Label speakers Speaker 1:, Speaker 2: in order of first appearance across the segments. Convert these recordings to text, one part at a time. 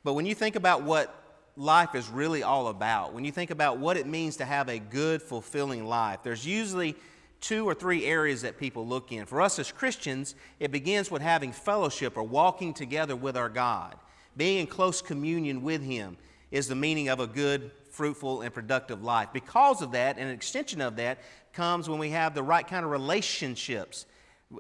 Speaker 1: But when you think about what life is really all about, when you think about what it means to have a good, fulfilling life, there's usually 2 or 3 areas that people look in. For us as Christians, it begins with having fellowship or walking together with our God. Being in close communion with Him is the meaning of a good, fruitful, and productive life. Because of that, and an extension of that, comes when we have the right kind of relationships,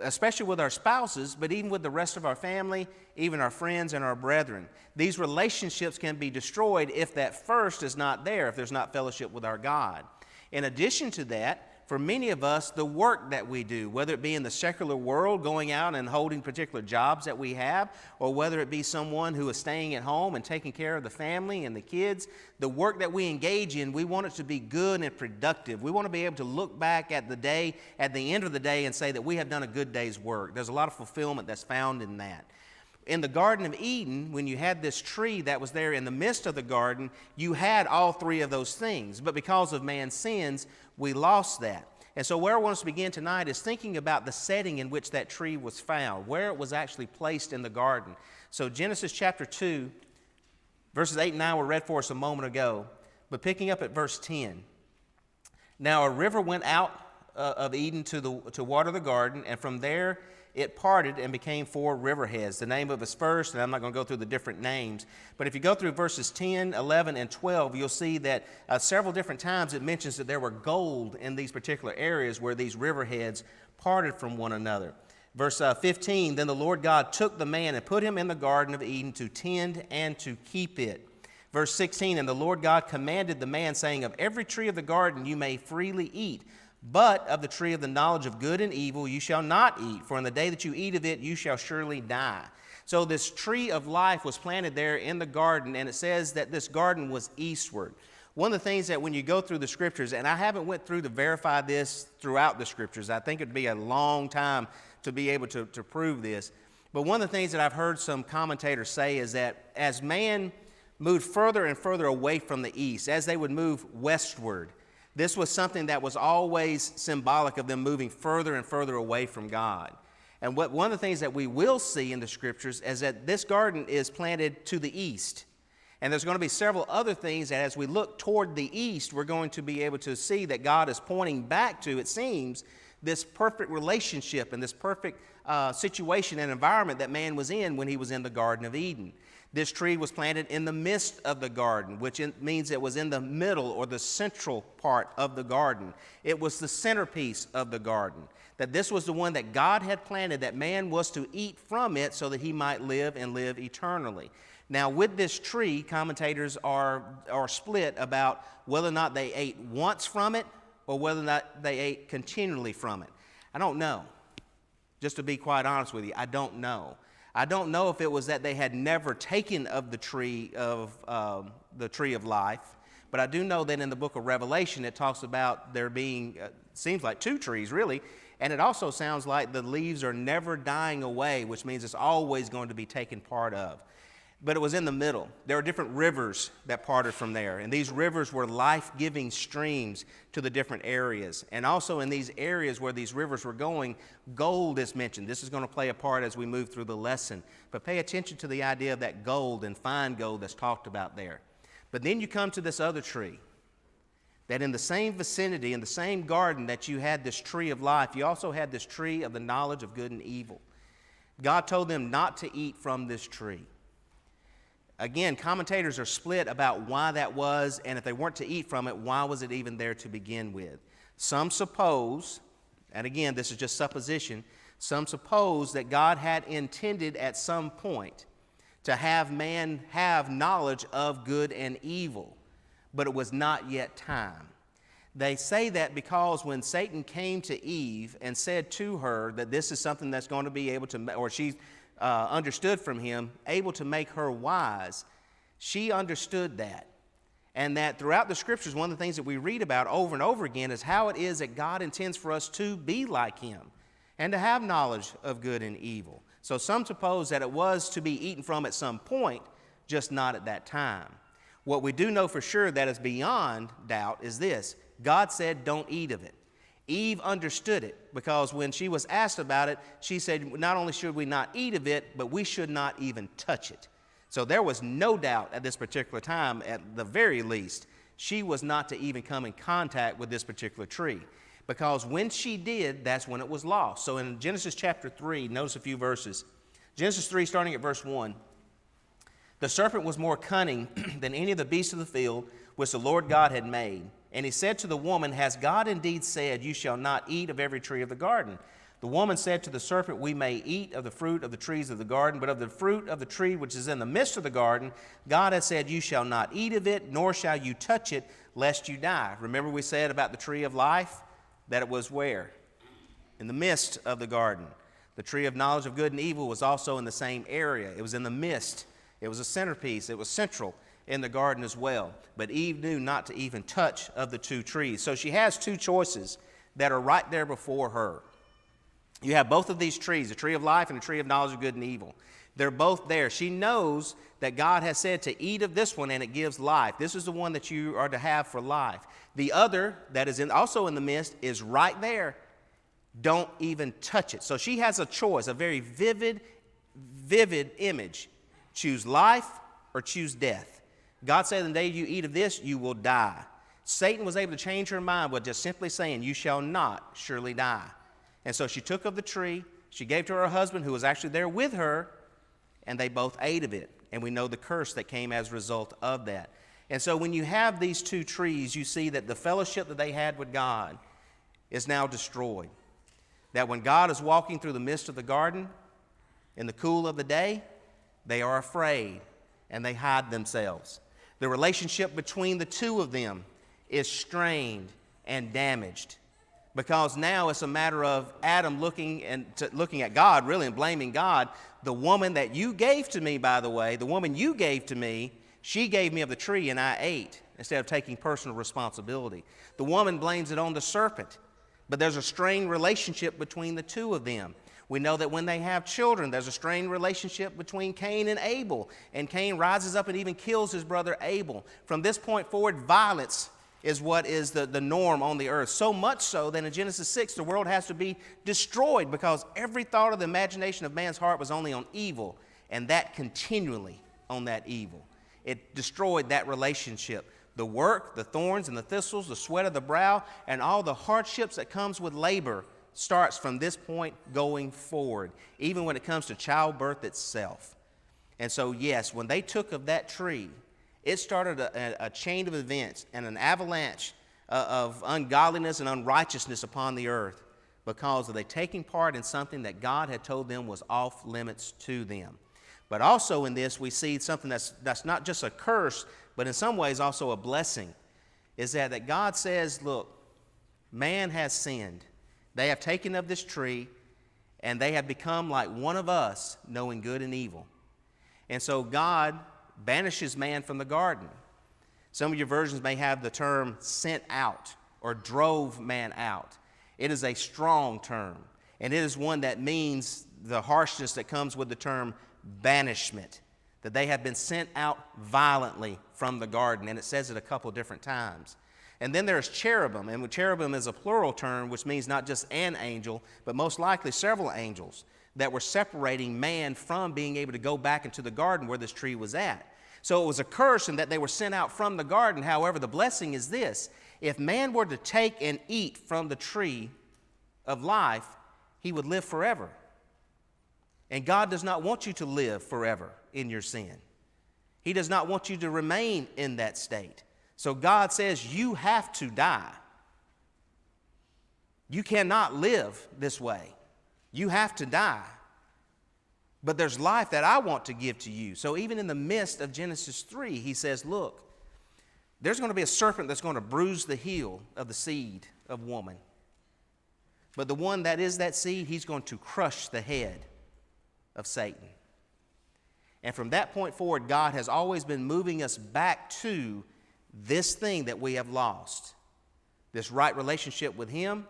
Speaker 1: especially with our spouses, but even with the rest of our family, even our friends and our brethren. These relationships can be destroyed if that first is not there, if there's not fellowship with our God. In addition to that, for many of us, the work that we do, whether it be in the secular world, going out and holding particular jobs that we have, or whether it be someone who is staying at home and taking care of the family and the kids, the work that we engage in, we want it to be good and productive. We want to be able to look back at the day, at the end of the day, and say that we have done a good day's work. There's a lot of fulfillment that's found in that. In the Garden of Eden, when you had this tree that was there in the midst of the garden, you had all 3 of those things. But because of man's sins, we lost that. And so where I want us to begin tonight is thinking about the setting in which that tree was found, where it was actually placed in the garden. So Genesis chapter 2, verses 8 and 9 were read for us a moment ago. But picking up at verse 10. Now a river went out of Eden to water the garden, and from there it parted and became 4 riverheads. The name of its first, and I'm not going to go through the different names, but if you go through verses 10, 11, and 12, you'll see that several different times it mentions that there were gold in these particular areas where these riverheads parted from one another. Verse 15, then the Lord God took the man and put him in the Garden of Eden to tend and to keep it. Verse 16, and the Lord God commanded the man, saying, of every tree of the garden you may freely eat, but of the tree of the knowledge of good and evil you shall not eat, for in the day that you eat of it you shall surely die. So this tree of life was planted there in the garden, and it says that this garden was eastward. One of the things that when you go through the Scriptures, and I haven't went through to verify this throughout the Scriptures, I think it would be a long time to be able to prove this, but one of the things that I've heard some commentators say is that as man moved further and further away from the east, as they would move westward, this was something that was always symbolic of them moving further and further away from God. And one of the things that we will see in the Scriptures is that this garden is planted to the east. And there's going to be several other things that as we look toward the east, we're going to be able to see that God is pointing back to, it seems, this perfect relationship and this perfect situation and environment that man was in when he was in the Garden of Eden. This tree was planted in the midst of the garden, which means it was in the middle or the central part of the garden. It was the centerpiece of the garden. That this was the one that God had planted, that man was to eat from it so that he might live and live eternally. Now, with this tree, commentators are split about whether or not they ate once from it or whether or not they ate continually from it. I don't know. Just to be quite honest with you, I don't know. I don't know if it was that they had never taken of the tree of life, but I do know that in the book of Revelation it talks about there being, seems like 2 trees really, and it also sounds like the leaves are never dying away, which means it's always going to be taken part of. But it was in the middle. There are different rivers that parted from there, and these rivers were life-giving streams to the different areas. And also in these areas where these rivers were going, gold is mentioned. This is going to play a part as we move through the lesson. But pay attention to the idea of that gold and fine gold that's talked about there. But then you come to this other tree, that in the same vicinity, in the same garden that you had this tree of life, you also had this tree of the knowledge of good and evil. God told them not to eat from this tree. Again, commentators are split about why that was, and if they weren't to eat from it, why was it even there to begin with? Some suppose, and again, this is just supposition, some suppose that God had intended at some point to have man have knowledge of good and evil, but it was not yet time. They say that because when Satan came to Eve and said to her that this is something that's going to be able to, or she understood from him, able to make her wise, she understood that. And that throughout the Scriptures, one of the things that we read about over and over again is how it is that God intends for us to be like him and to have knowledge of good and evil. So some suppose that it was to be eaten from at some point, just not at that time. What we do know for sure that is beyond doubt is this: God said, don't eat of it. Eve understood it because when she was asked about it, she said, not only should we not eat of it, but we should not even touch it. So there was no doubt at this particular time, at the very least, she was not to even come in contact with this particular tree. Because when she did, that's when it was lost. So in Genesis chapter 3, notice a few verses. Genesis 3, starting at verse 1. The serpent was more cunning than any of the beasts of the field which the Lord God had made. And he said to the woman, Has God indeed said, You shall not eat of every tree of the garden? The woman said to the serpent, We may eat of the fruit of the trees of the garden, but of the fruit of the tree which is in the midst of the garden, God has said, You shall not eat of it, nor shall you touch it, lest you die. Remember we said about the tree of life? That it was where? In the midst of the garden. The tree of knowledge of good and evil was also in the same area. It was in the midst. It was a centerpiece. It was central in the garden as well. But Eve knew not to even touch of the two trees. So she has two choices that are right there before her. You have both of these trees, the tree of life and the tree of knowledge of good and evil. They're both there. She knows that God has said to eat of this one and it gives life. This is the one that you are to have for life. The other that is also in the midst is right there. Don't even touch it. So she has a choice, a very vivid image. Choose life or choose death. God said, the day you eat of this, you will die. Satan was able to change her mind by just simply saying, You shall not surely die. And so she took of the tree, she gave to her husband who was actually there with her, and they both ate of it. And we know the curse that came as a result of that. And so when you have these two trees, you see that the fellowship that they had with God is now destroyed. That when God is walking through the midst of the garden in the cool of the day, they are afraid and they hide themselves. The relationship between the two of them is strained and damaged. Because now it's a matter of Adam looking at God, really, and blaming God. The woman that you gave to me, by the way, the woman you gave to me, she gave me of the tree and I ate, instead of taking personal responsibility. The woman blames it on the serpent. But there's a strained relationship between the two of them. We know that when they have children, there's a strained relationship between Cain and Abel. And Cain rises up and even kills his brother Abel. From this point forward, violence is what is the norm on the earth. So much so that in Genesis 6, the world has to be destroyed because every thought of the imagination of man's heart was only on evil, and that continually on that evil. It destroyed that relationship. The work, the thorns and the thistles, the sweat of the brow, and all the hardships that comes with labor starts from this point going forward, even when it comes to childbirth itself. And so, yes, when they took of that tree, it started a chain of events and an avalanche of ungodliness and unrighteousness upon the earth because of they taking part in something that God had told them was off limits to them. But also in this, we see something that's not just a curse, but in some ways also a blessing, is that God says, look, man has sinned. They have taken of this tree, and they have become like one of us, knowing good and evil. And so God banishes man from the garden. Some of your versions may have the term sent out or drove man out. It is a strong term, and it is one that means the harshness that comes with the term banishment, that they have been sent out violently from the garden, and it says it a couple different times. And then there's cherubim, and cherubim is a plural term, which means not just an angel, but most likely several angels that were separating man from being able to go back into the garden where this tree was at. So it was a curse in that they were sent out from the garden. However, the blessing is this: if man were to take and eat from the tree of life, he would live forever. And God does not want you to live forever in your sin. He does not want you to remain in that state. So God says you have to die. You cannot live this way. You have to die. But there's life that I want to give to you. So even in the midst of Genesis 3, he says, look, there's going to be a serpent that's going to bruise the heel of the seed of woman. But the one that is that seed, he's going to crush the head of Satan. And from that point forward, God has always been moving us back to this thing that we have lost. This right relationship with him,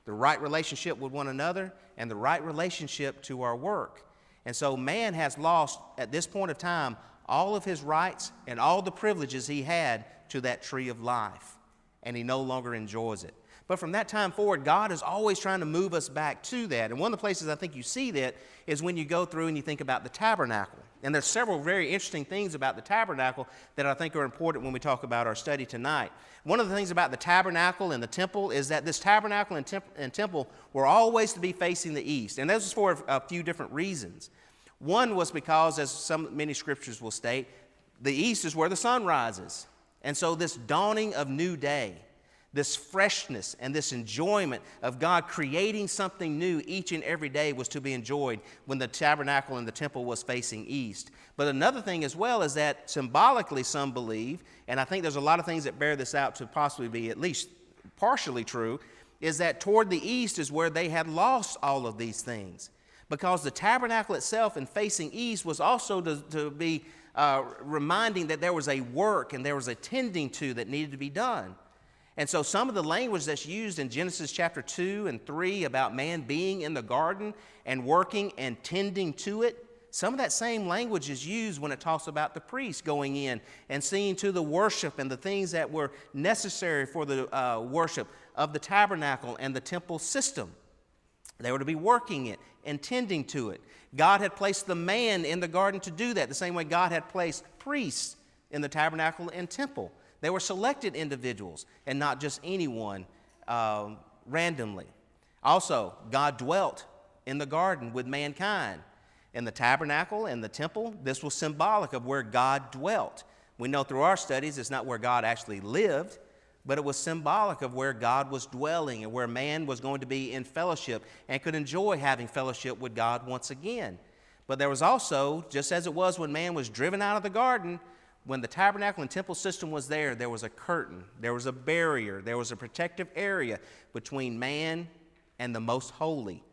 Speaker 1: the right relationship with one another, and the right relationship to our work. And so man has lost, at this point of time, all of his rights and all the privileges he had to that tree of life. And he no longer enjoys it. But from that time forward, God is always trying to move us back to that. And one of the places I think you see that is when you go through and you think about the tabernacle. And there's several very interesting things about the tabernacle that I think are important when we talk about our study tonight. One of the things about the tabernacle and the temple is that this tabernacle and temple were always to be facing the east. And this was for a few different reasons. One was because, as many scriptures will state, the east is where the sun rises. And so this dawning of new day, this freshness and this enjoyment of God creating something new each and every day was to be enjoyed when the tabernacle and the temple was facing east. But another thing as well is that symbolically some believe, and I think there's a lot of things that bear this out to possibly be at least partially true, is that toward the east is where they had lost all of these things. Because the tabernacle itself and facing east was also to be reminding that there was a work and there was a tending to that needed to be done. And so some of the language that's used in Genesis chapter 2 and 3 about man being in the garden and working and tending to it, some of that same language is used when it talks about the priest going in and seeing to the worship and the things that were necessary for the worship of the tabernacle and the temple system. They were to be working it and tending to it. God had placed the man in the garden to do that, the same way God had placed priests in the tabernacle and temple. They were selected individuals and not just anyone randomly. Also, God dwelt in the garden with mankind. In the tabernacle and the temple, this was symbolic of where God dwelt. We know through our studies it's not where God actually lived, but it was symbolic of where God was dwelling and where man was going to be in fellowship and could enjoy having fellowship with God once again. But there was also, just as it was when man was driven out of the garden, when the tabernacle and temple system was there, there was a curtain, there was a barrier, there was a protective area between man and the most holy.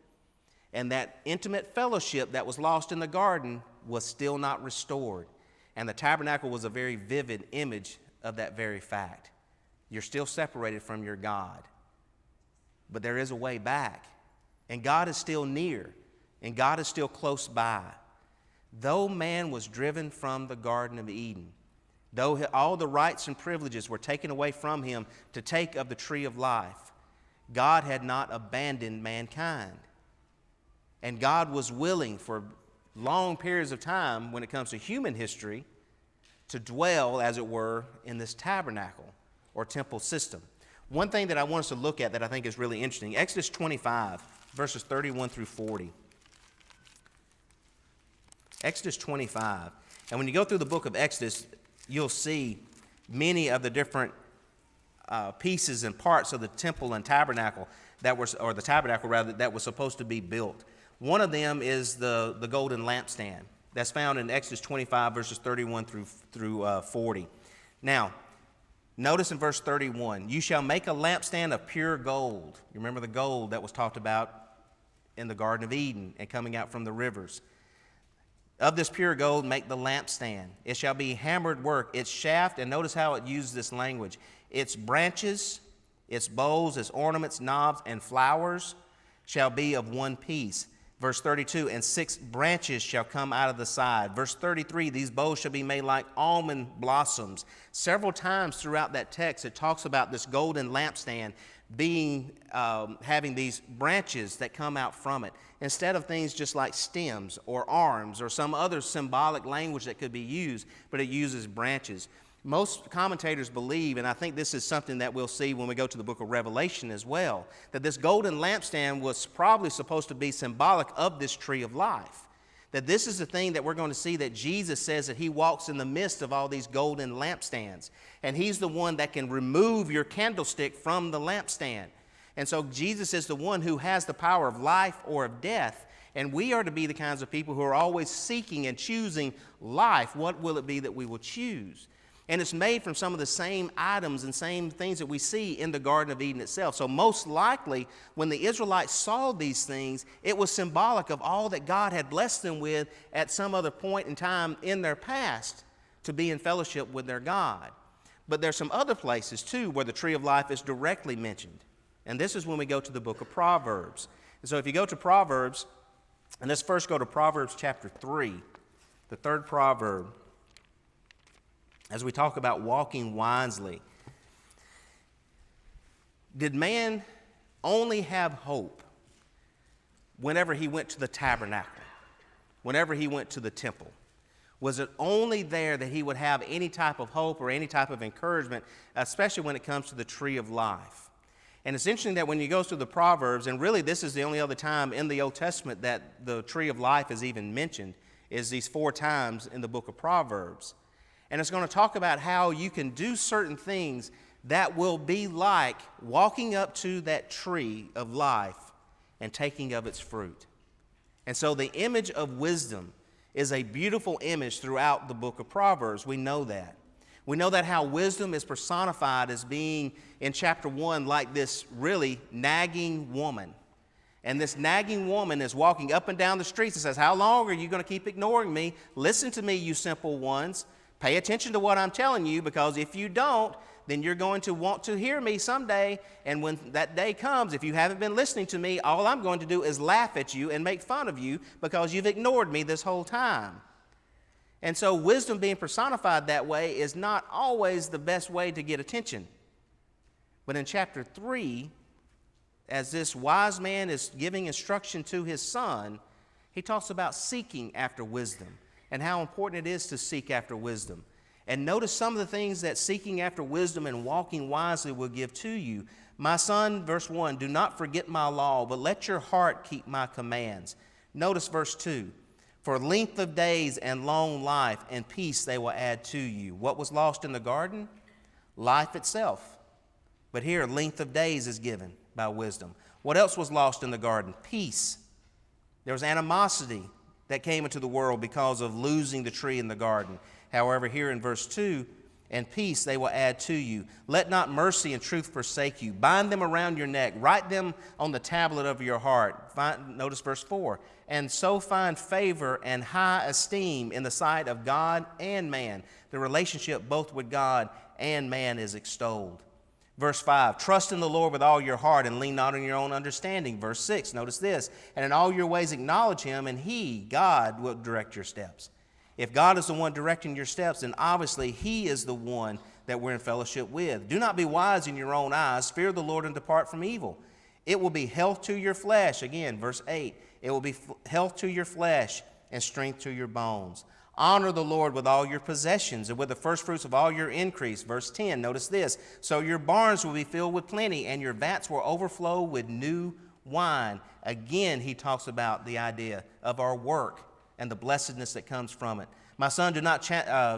Speaker 1: And that intimate fellowship that was lost in the garden was still not restored. And the tabernacle was a very vivid image of that very fact. You're still separated from your God. But there is a way back. And God is still near. And God is still close by. Though man was driven from the Garden of Eden, though all the rights and privileges were taken away from him to take of the tree of life, God had not abandoned mankind. And God was willing for long periods of time, when it comes to human history, to dwell, as it were, in this tabernacle or temple system. One thing that I want us to look at that I think is really interesting, Exodus 25, verses 31 through 40. Exodus 25. And when you go through the book of Exodus, you'll see many of the different pieces and parts of the temple and tabernacle that was, or the tabernacle rather, that was supposed to be built. One of them is the golden lampstand. That's found in Exodus 25, verses 31 through 40. Now, notice in verse 31, you shall make a lampstand of pure gold. You remember the gold that was talked about in the Garden of Eden and coming out from the rivers. Of this pure gold, make the lampstand. It shall be hammered work. Its shaft, and notice how it uses this language, its branches, its bowls, its ornaments, knobs, and flowers shall be of one piece. Verse 32, and 6 branches shall come out of the side. Verse 33, these bowls shall be made like almond blossoms. Several times throughout that text, it talks about this golden lampstand being having these branches that come out from it, instead of things just like stems or arms or some other symbolic language that could be used, but it uses branches. Most commentators believe, and I think this is something that we'll see when we go to the book of Revelation as well, that this golden lampstand was probably supposed to be symbolic of this tree of life. That this is the thing that we're going to see, that Jesus says that he walks in the midst of all these golden lampstands. And he's the one that can remove your candlestick from the lampstand. And so Jesus is the one who has the power of life or of death. And we are to be the kinds of people who are always seeking and choosing life. What will it be that we will choose? And it's made from some of the same items and same things that we see in the Garden of Eden itself. So most likely, when the Israelites saw these things, it was symbolic of all that God had blessed them with at some other point in time in their past to be in fellowship with their God. But there's some other places, too, where the tree of life is directly mentioned. And this is when we go to the book of Proverbs. And so if you go to Proverbs, and let's first go to Proverbs chapter 3, the third proverb, as we talk about walking wisely. Did man only have hope whenever he went to the tabernacle, whenever he went to the temple? Was it only there that he would have any type of hope or any type of encouragement, especially when it comes to the tree of life? And it's interesting that when you go through the Proverbs, and really this is the only other time in the Old Testament that the tree of life is even mentioned, is these 4 times in the book of Proverbs. And it's going to talk about how you can do certain things that will be like walking up to that tree of life and taking of its fruit. And so the image of wisdom is a beautiful image throughout the book of Proverbs. We know that. We know that how wisdom is personified as being in chapter 1 like this really nagging woman. And this nagging woman is walking up and down the streets and says, how long are you going to keep ignoring me? Listen to me, you simple ones. Pay attention to what I'm telling you, because if you don't, then you're going to want to hear me someday. And when that day comes, if you haven't been listening to me, all I'm going to do is laugh at you and make fun of you because you've ignored me this whole time. And so wisdom being personified that way is not always the best way to get attention. But in chapter 3, as this wise man is giving instruction to his son, he talks about seeking after wisdom and how important it is to seek after wisdom. And notice some of the things that seeking after wisdom and walking wisely will give to you. My son, verse 1, do not forget my law, but let your heart keep my commands. Notice verse 2, for length of days and long life and peace they will add to you. What was lost in the garden? Life itself. But here, length of days is given by wisdom. What else was lost in the garden? Peace. There was animosity that came into the world because of losing the tree in the garden. However, here in verse 2, and peace they will add to you. Let not mercy and truth forsake you. Bind them around your neck. Write them on the tablet of your heart. Notice verse 4. And so find favor and high esteem in the sight of God and man. The relationship both with God and man is extolled. Verse 5, trust in the Lord with all your heart and lean not on your own understanding. Verse 6, notice this, and in all your ways acknowledge him, and he, God, will direct your steps. If God is the one directing your steps, then obviously he is the one that we're in fellowship with. Do not be wise in your own eyes. Fear the Lord and depart from evil. It will be health to your flesh. Again, verse 8, it will be health to your flesh and strength to your bones. Honor the Lord with all your possessions and with the first fruits of all your increase. Verse 10, notice this. So your barns will be filled with plenty and your vats will overflow with new wine. Again, he talks about the idea of our work and the blessedness that comes from it. My son, do not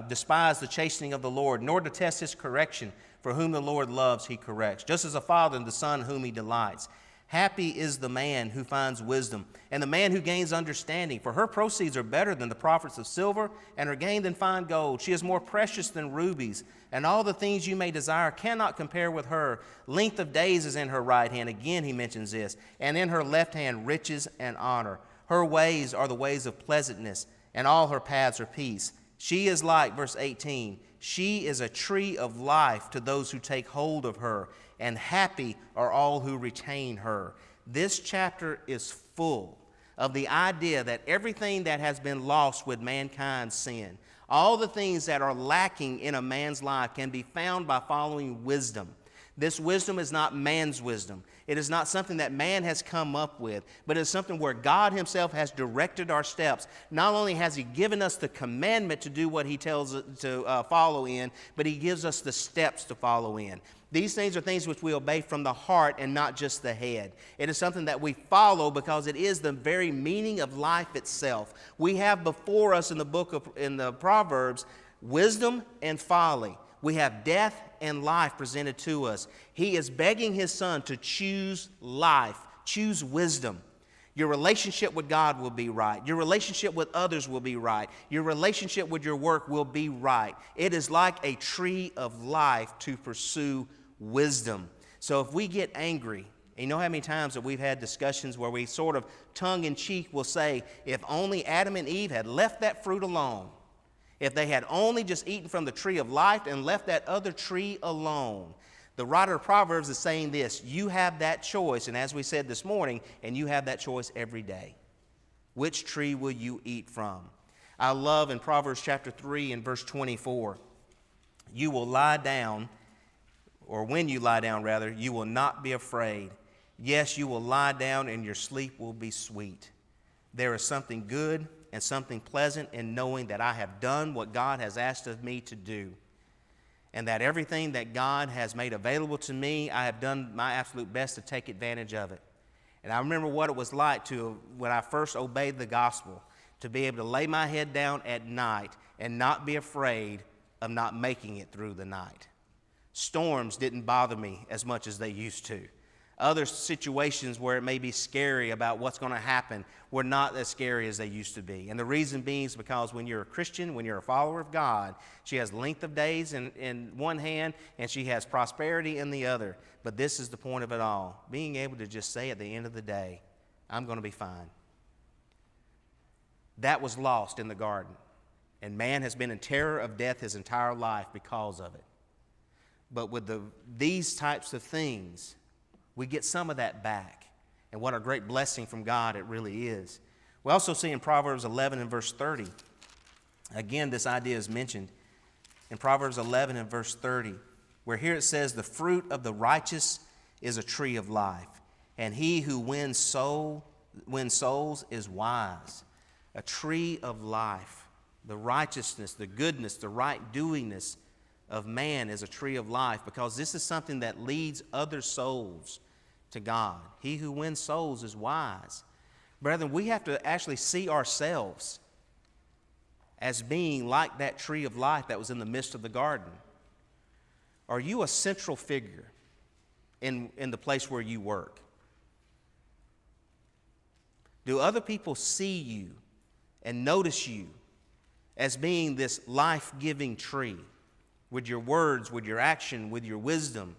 Speaker 1: despise the chastening of the Lord, nor detest his correction. For whom the Lord loves, he corrects, just as a father and the son whom he delights. Happy is the man who finds wisdom, and the man who gains understanding. For her proceeds are better than the profits of silver, and her gain than fine gold. She is more precious than rubies, and all the things you may desire cannot compare with her. Length of days is in her right hand. Again, he mentions this. And in her left hand, riches and honor. Her ways are the ways of pleasantness, and all her paths are peace. She is like, verse 18, she is a tree of life to those who take hold of her, and happy are all who retain her. This chapter is full of the idea that everything that has been lost with mankind's sin, all the things that are lacking in a man's life can be found by following wisdom. This wisdom is not man's wisdom. It is not something that man has come up with, but it's something where God himself has directed our steps. Not only has he given us the commandment to do what he tells us to follow in, but he gives us the steps to follow in. These things are things which we obey from the heart and not just the head. It is something that we follow because it is the very meaning of life itself. We have before us in the Proverbs wisdom and folly. We have death and life presented to us. He is begging his son to choose life, choose wisdom. Your relationship with God will be right. Your relationship with others will be right. Your relationship with your work will be right. It is like a tree of life to pursue wisdom. So if we get angry, and you know how many times that we've had discussions where we sort of tongue-in-cheek will say, if only Adam and Eve had left that fruit alone, if they had only just eaten from the tree of life and left that other tree alone. The writer of Proverbs is saying this, you have that choice, and as we said this morning, and you have that choice every day. Which tree will you eat from? I love in Proverbs chapter 3 and verse 24, you will lie down, or when you lie down rather, you will not be afraid. Yes, you will lie down and your sleep will be sweet. There is something good and something pleasant in knowing that I have done what God has asked of me to do, and that everything that God has made available to me, I have done my absolute best to take advantage of it. And I remember what it was like when I first obeyed the gospel, to be able to lay my head down at night and not be afraid of not making it through the night. Storms didn't bother me as much as they used to. Other situations where it may be scary about what's going to happen were not as scary as they used to be. And the reason being is because when you're a Christian, when you're a follower of God, she has length of days in one hand and she has prosperity in the other. But this is the point of it all, being able to just say at the end of the day, I'm going to be fine. That was lost in the garden. And man has been in terror of death his entire life because of it. But with these types of things, we get some of that back. And what a great blessing from God it really is. We also see in Proverbs 11 and verse 30, again, this idea is mentioned in Proverbs 11 and verse 30, where here it says, the fruit of the righteous is a tree of life, and he who wins souls is wise. A tree of life. The righteousness, the goodness, the right doingness of man is a tree of life, because this is something that leads other souls to God. He who wins souls is wise. Brethren, we have to actually see ourselves as being like that tree of life that was in the midst of the garden. Are you a central figure in the place where you work? Do other people see you and notice you as being this life-giving tree, with your words, with your action, with your wisdom,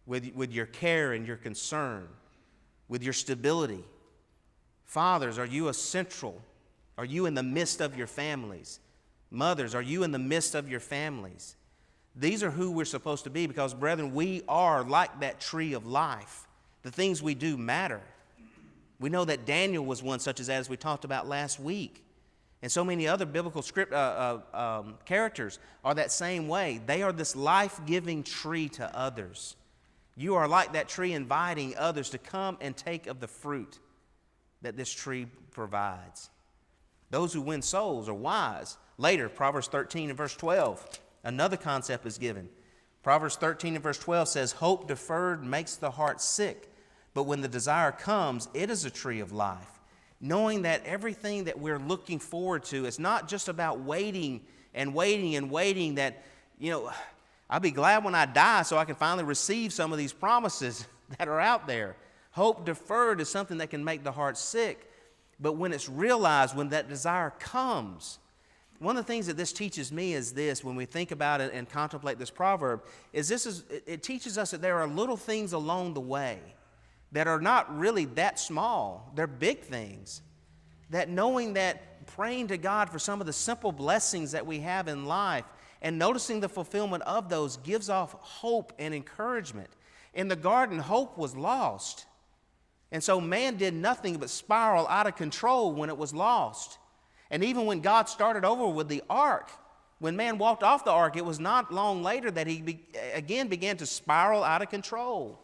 Speaker 1: with your care and your concern, with your stability? Fathers, are you a central? Are you in the midst of your families? Mothers, are you in the midst of your families? These are who we're supposed to be, because, brethren, we are like that tree of life. The things we do matter. We know that Daniel was one such as we talked about last week. And so many other biblical characters are that same way. They are this life-giving tree to others. You are like that tree, inviting others to come and take of the fruit that this tree provides. Those who win souls are wise. Later, Proverbs 13 and verse 12, another concept is given. Proverbs 13 and verse 12 says, hope deferred makes the heart sick, but when the desire comes, it is a tree of life. Knowing that everything that we're looking forward to is not just about waiting and waiting and waiting, that, I'll be glad when I die so I can finally receive some of these promises that are out there. Hope deferred is something that can make the heart sick. But when it's realized, when that desire comes, one of the things that this teaches me is this, when we think about it and contemplate this proverb, it teaches us that there are little things along the way that are not really that small. They're big things. That knowing that, praying to God for some of the simple blessings that we have in life and noticing the fulfillment of those gives off hope and encouragement. In the garden, hope was lost. And so man did nothing but spiral out of control when it was lost. And even when God started over with the ark, when man walked off the ark, it was not long later that he again began to spiral out of control.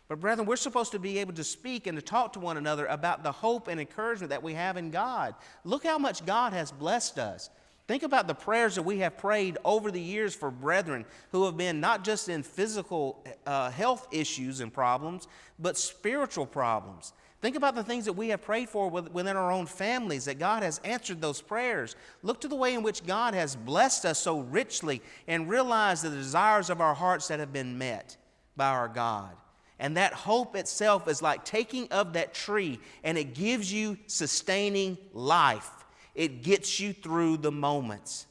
Speaker 1: But brethren, we're supposed to be able to speak and to talk to one another about the hope and encouragement that we have in God. Look how much God has blessed us. Think about the prayers that we have prayed over the years for brethren who have been not just in physical health issues and problems, but spiritual problems. Think about the things that we have prayed for within our own families, that God has answered those prayers. Look to the way in which God has blessed us so richly, and realize the desires of our hearts that have been met by our God. And that hope itself is like taking of that tree, and it gives you sustaining life. It gets you through the moments.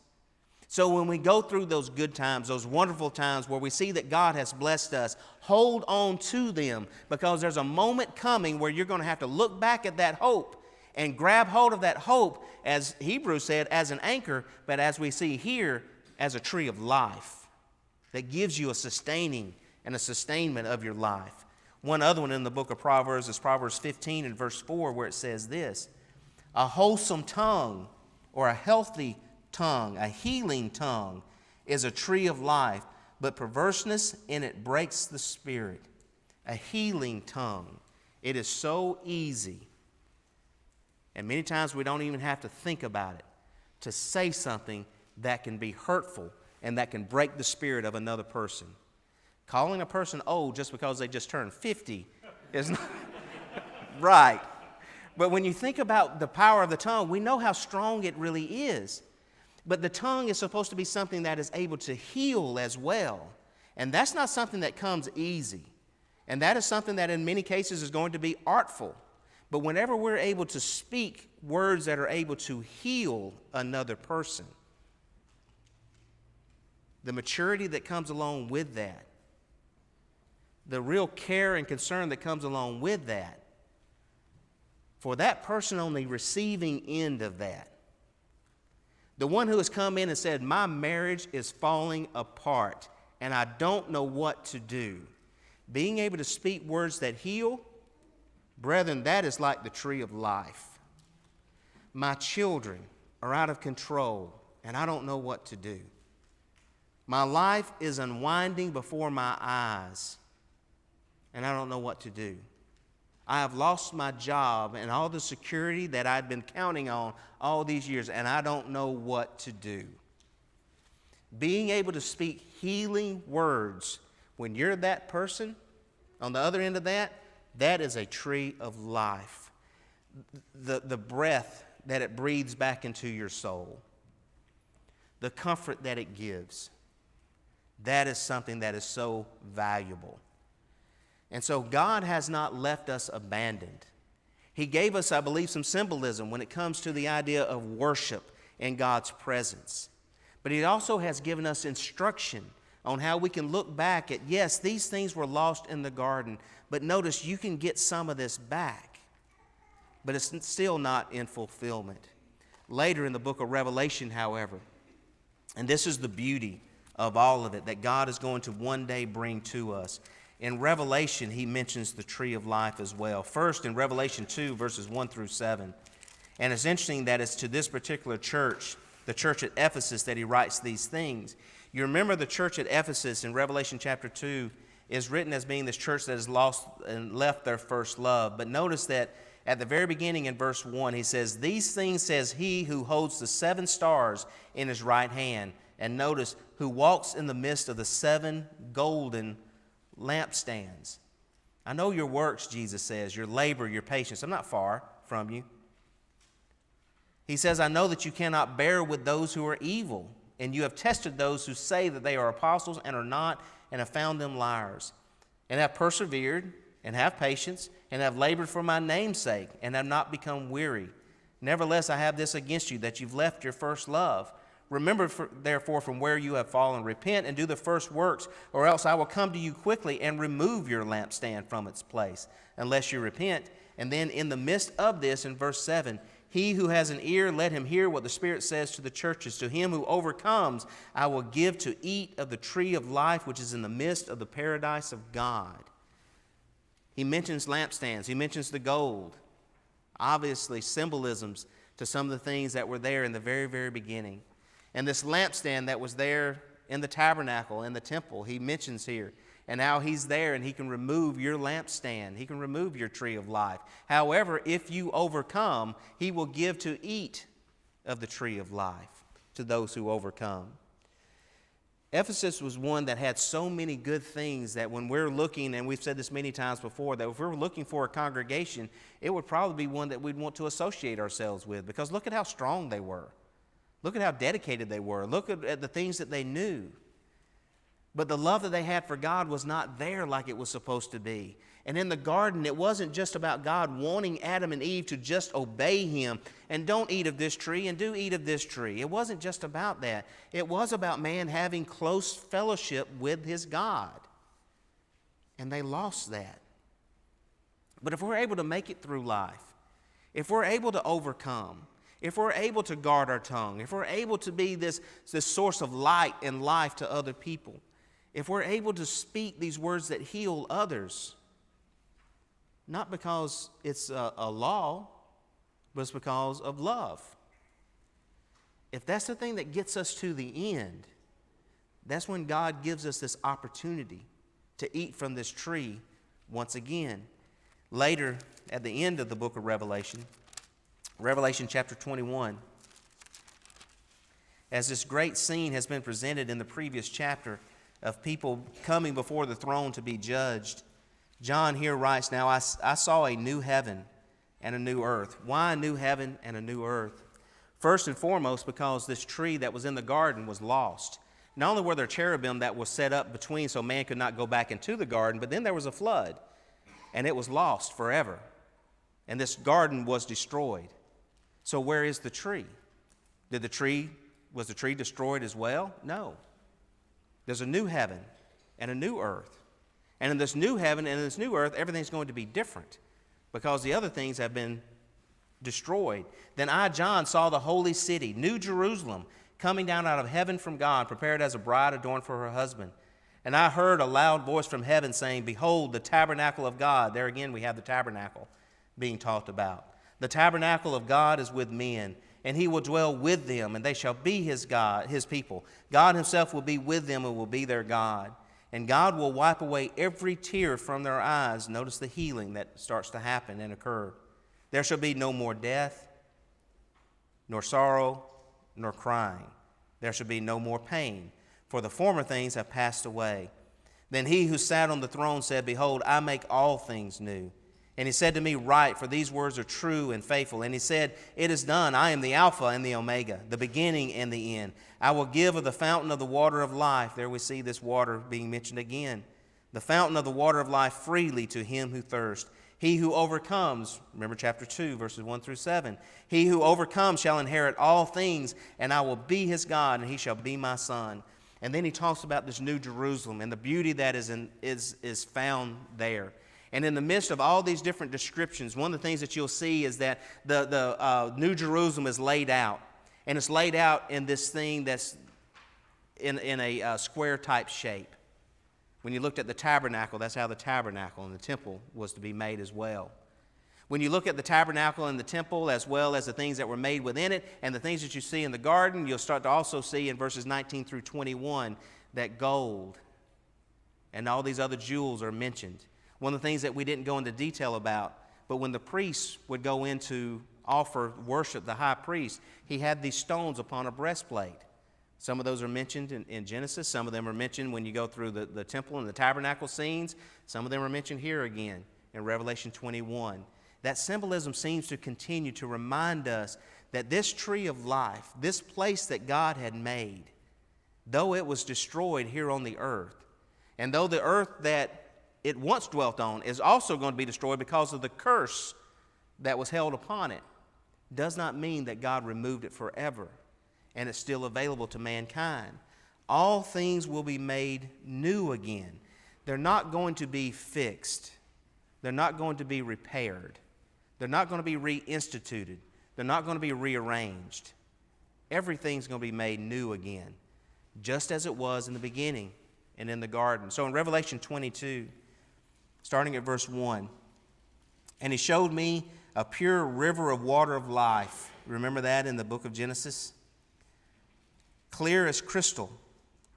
Speaker 1: So when we go through those good times, those wonderful times where we see that God has blessed us, hold on to them, because there's a moment coming where you're going to have to look back at that hope and grab hold of that hope, as Hebrews said, as an anchor, but as we see here, as a tree of life that gives you a sustaining and a sustainment of your life. One other one in the book of Proverbs is Proverbs 15 and verse 4, where it says this: a wholesome tongue, or a healthy tongue, a healing tongue, is a tree of life, but perverseness in it breaks the spirit. A healing tongue. It is so easy And many times we don't even have to think about it to say something that can be hurtful and that can break the spirit of another person. Calling a person old just because they just turned 50 is not right. But when you think about the power of the tongue, we know how strong it really is. But the tongue is supposed to be something that is able to heal as well. And that's not something that comes easy. And that is something that in many cases is going to be artful. But whenever we're able to speak words that are able to heal another person, the maturity that comes along with that, the real care and concern that comes along with that, for that person on the receiving end of that, the one who has come in and said, my marriage is falling apart and I don't know what to do, being able to speak words that heal, brethren, that is like the tree of life. My children are out of control and I don't know what to do. My life is unwinding before my eyes and I don't know what to do. I have lost my job and all the security that I'd been counting on all these years, and I don't know what to do. Being able to speak healing words when you're that person, on the other end of that, that is a tree of life. The breath that it breathes back into your soul, the comfort that it gives, that is something that is so valuable. And so God has not left us abandoned. He gave us, I believe, some symbolism when it comes to the idea of worship in God's presence. But He also has given us instruction on how we can look back at, yes, these things were lost in the garden, but notice you can get some of this back. But it's still not in fulfillment. Later in the book of Revelation, however, and this is the beauty of all of it, that God is going to one day bring to us. In Revelation, He mentions the tree of life as well. First, in Revelation 2, verses 1 through 7. And it's interesting that it's to this particular church, the church at Ephesus, that He writes these things. You remember the church at Ephesus in Revelation chapter 2 is written as being this church that has lost and left their first love. But notice that at the very beginning in verse 1, he says, these things says He who holds the 7 stars in His right hand. And notice, who walks in the midst of the 7 golden lampstands. I know your works, Jesus says, your labor, your patience. I'm not far from you. He says, I know that you cannot bear with those who are evil, and you have tested those who say that they are apostles and are not, and have found them liars, and have persevered, and have patience, and have labored for my name's sake, and have not become weary. Nevertheless, I have this against you, that you've left your first love. Remember, therefore, from where you have fallen, repent and do the first works, or else I will come to you quickly and remove your lampstand from its place, unless you repent. And then in the midst of this, in verse 7, he who has an ear, let him hear what the Spirit says to the churches. To him who overcomes, I will give to eat of the tree of life, which is in the midst of the paradise of God. He mentions lampstands. He mentions the gold. Obviously, symbolisms to some of the things that were there in the very, very beginning. And this lampstand that was there in the tabernacle, in the temple, he mentions here. And now He's there and He can remove your lampstand. He can remove your tree of life. However, if you overcome, He will give to eat of the tree of life to those who overcome. Ephesus was one that had so many good things that when we're looking, and we've said this many times before, that if we're looking for a congregation, it would probably be one that we'd want to associate ourselves with, because look at how strong they were. Look at how dedicated they were. Look at the things that they knew. But the love that they had for God was not there like it was supposed to be. And in the garden, it wasn't just about God wanting Adam and Eve to just obey Him and don't eat of this tree and do eat of this tree. It wasn't just about that. It was about man having close fellowship with his God. And they lost that. But if we're able to make it through life, if we're able to overcome, if we're able to guard our tongue, if we're able to be this source of light and life to other people, if we're able to speak these words that heal others, not because it's a law, but it's because of love. If that's the thing that gets us to the end, that's when God gives us this opportunity to eat from this tree once again. Later, at the end of the book of Revelation, Revelation chapter 21. As this great scene has been presented in the previous chapter of people coming before the throne to be judged, John here writes, "Now I saw a new heaven and a new earth." Why a new heaven and a new earth? First and foremost, because this tree that was in the garden was lost. Not only were there cherubim that were set up between so man could not go back into the garden, but then there was a flood, and it was lost forever. And this garden was destroyed. So where is the tree? Was the tree destroyed as well? No. There's a new heaven and a new earth. And in this new heaven and in this new earth, everything's going to be different because the other things have been destroyed. Then I, John, saw the holy city, New Jerusalem, coming down out of heaven from God, prepared as a bride adorned for her husband. And I heard a loud voice from heaven saying, "Behold, the tabernacle of God." There again we have the tabernacle being talked about. "The tabernacle of God is with men, and he will dwell with them, and they shall be his God, his people. God himself will be with them and will be their God. And God will wipe away every tear from their eyes." Notice the healing that starts to happen and occur. "There shall be no more death, nor sorrow, nor crying. There shall be no more pain, for the former things have passed away." Then he who sat on the throne said, "Behold, I make all things new." And he said to me, "Write, for these words are true and faithful." And he said, "It is done. I am the Alpha and the Omega, the beginning and the end. I will give of the fountain of the water of life." There we see this water being mentioned again. "The fountain of the water of life freely to him who thirsts. He who overcomes," remember chapter 2, verses 1 through 7, "he who overcomes shall inherit all things, and I will be his God, and he shall be my son." And then he talks about this New Jerusalem and the beauty that is found there. And in the midst of all these different descriptions, one of the things that you'll see is that the New Jerusalem is laid out. And it's laid out in this thing that's in a square-type shape. When you looked at the tabernacle, that's how the tabernacle and the temple was to be made as well. When you look at the tabernacle and the temple, as well as the things that were made within it, and the things that you see in the garden, you'll start to also see in verses 19 through 21 that gold and all these other jewels are mentioned. One of the things that we didn't go into detail about, but when the priests would go in to offer worship, the high priest, he had these stones upon a breastplate. Some of those are mentioned in Genesis. Some of them are mentioned when you go through the temple and the tabernacle scenes. Some of them are mentioned here again in Revelation 21. That symbolism seems to continue to remind us that this tree of life, this place that God had made, though it was destroyed here on the earth, and though the earth that it once dwelt on is also going to be destroyed because of the curse that was held upon it, does not mean that God removed it forever and it's still available to mankind. All things will be made new again. They're not going to be fixed. They're not going to be repaired. They're not going to be reinstituted. They're not going to be rearranged. Everything's going to be made new again, just as it was in the beginning and in the garden. So in Revelation 22, starting at verse 1, "And he showed me a pure river of water of life." Remember that in the book of Genesis? "Clear as crystal."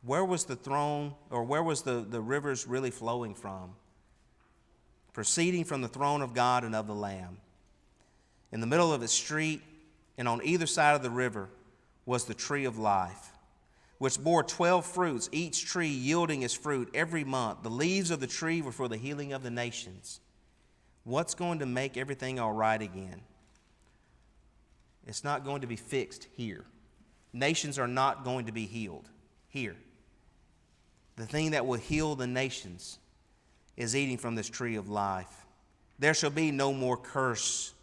Speaker 1: Where was the throne, or where was the rivers really flowing from? "Proceeding from the throne of God and of the Lamb. In the middle of its street and on either side of the river was the tree of life, which bore 12 fruits, each tree yielding its fruit every month. The leaves of the tree were for the healing of the nations." What's going to make everything all right again? It's not going to be fixed here. Nations are not going to be healed here. The thing that will heal the nations is eating from this tree of life. "There shall be no more curse."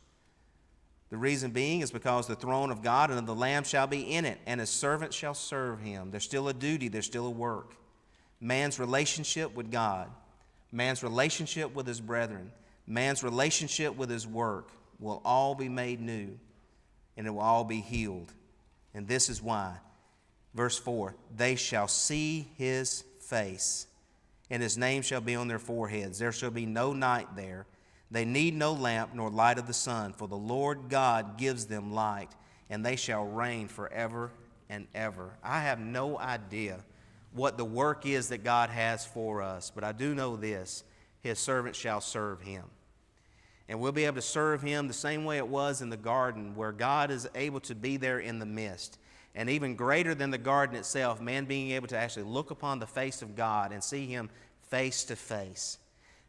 Speaker 1: The reason being is because the throne of God and of the Lamb shall be in it, and his servants shall serve him. There's still a duty, there's still a work. Man's relationship with God, man's relationship with his brethren, man's relationship with his work will all be made new, and it will all be healed. And this is why. Verse 4, "They shall see his face, and his name shall be on their foreheads. There shall be no night there. They need no lamp nor light of the sun, for the Lord God gives them light, and they shall reign forever and ever." I have no idea what the work is that God has for us, but I do know this: his servants shall serve him. And we'll be able to serve Him the same way it was in the garden, where God is able to be there in the midst. And even greater than the garden itself, man being able to actually look upon the face of God and see Him face to face.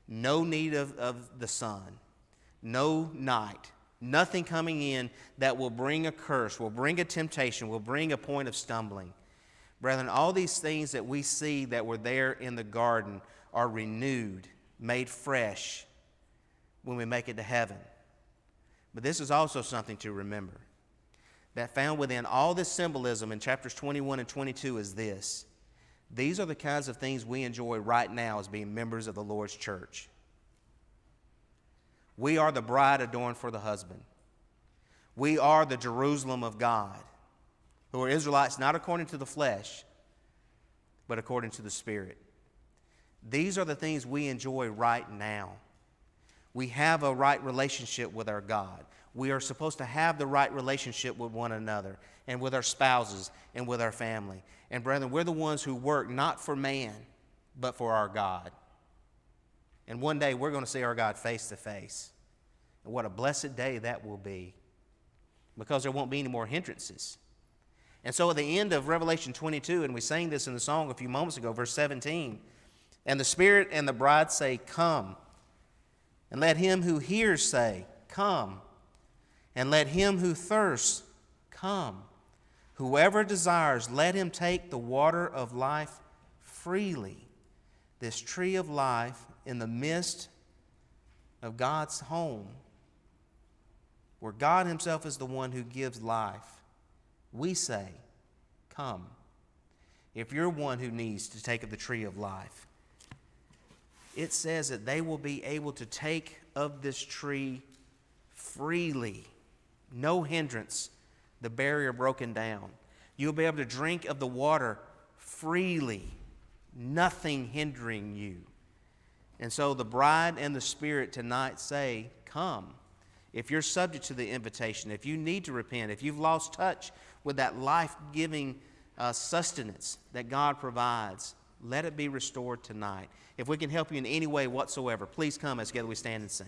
Speaker 1: No need of the sun, no night, nothing coming in that will bring a curse, will bring a temptation, will bring a point of stumbling. Brethren, all these things that we see that were there in the garden are renewed, made fresh when we make it to heaven. But this is also something to remember. That found within all this symbolism in chapters 21 and 22 is this. These are the kinds of things we enjoy right now as being members of the Lord's church. We are the bride adorned for the husband. We are the Jerusalem of God, who are Israelites not according to the flesh, but according to the Spirit. These are the things we enjoy right now. We have a right relationship with our God. We are supposed to have the right relationship with one another and with our spouses and with our family. And brethren, we're the ones who work not for man, but for our God. And one day we're going to see our God face to face. And what a blessed day that will be, because there won't be any more hindrances. And so at the end of Revelation 22, and we sang this in the song a few moments ago, verse 17, and the Spirit and the bride say, "Come." And let him who hears say, "Come." And let him who thirsts come. Whoever desires, let him take the water of life freely. This tree of life in the midst of God's home, where God Himself is the one who gives life. We say, come. If you're one who needs to take of the tree of life, it says that they will be able to take of this tree freely. No hindrance, the barrier broken down. You'll be able to drink of the water freely, nothing hindering you. And so the bride and the Spirit tonight say, come. If you're subject to the invitation, if you need to repent, if you've lost touch with that life-giving sustenance that God provides, let it be restored tonight. If we can help you in any way whatsoever, please come as together we stand and sing.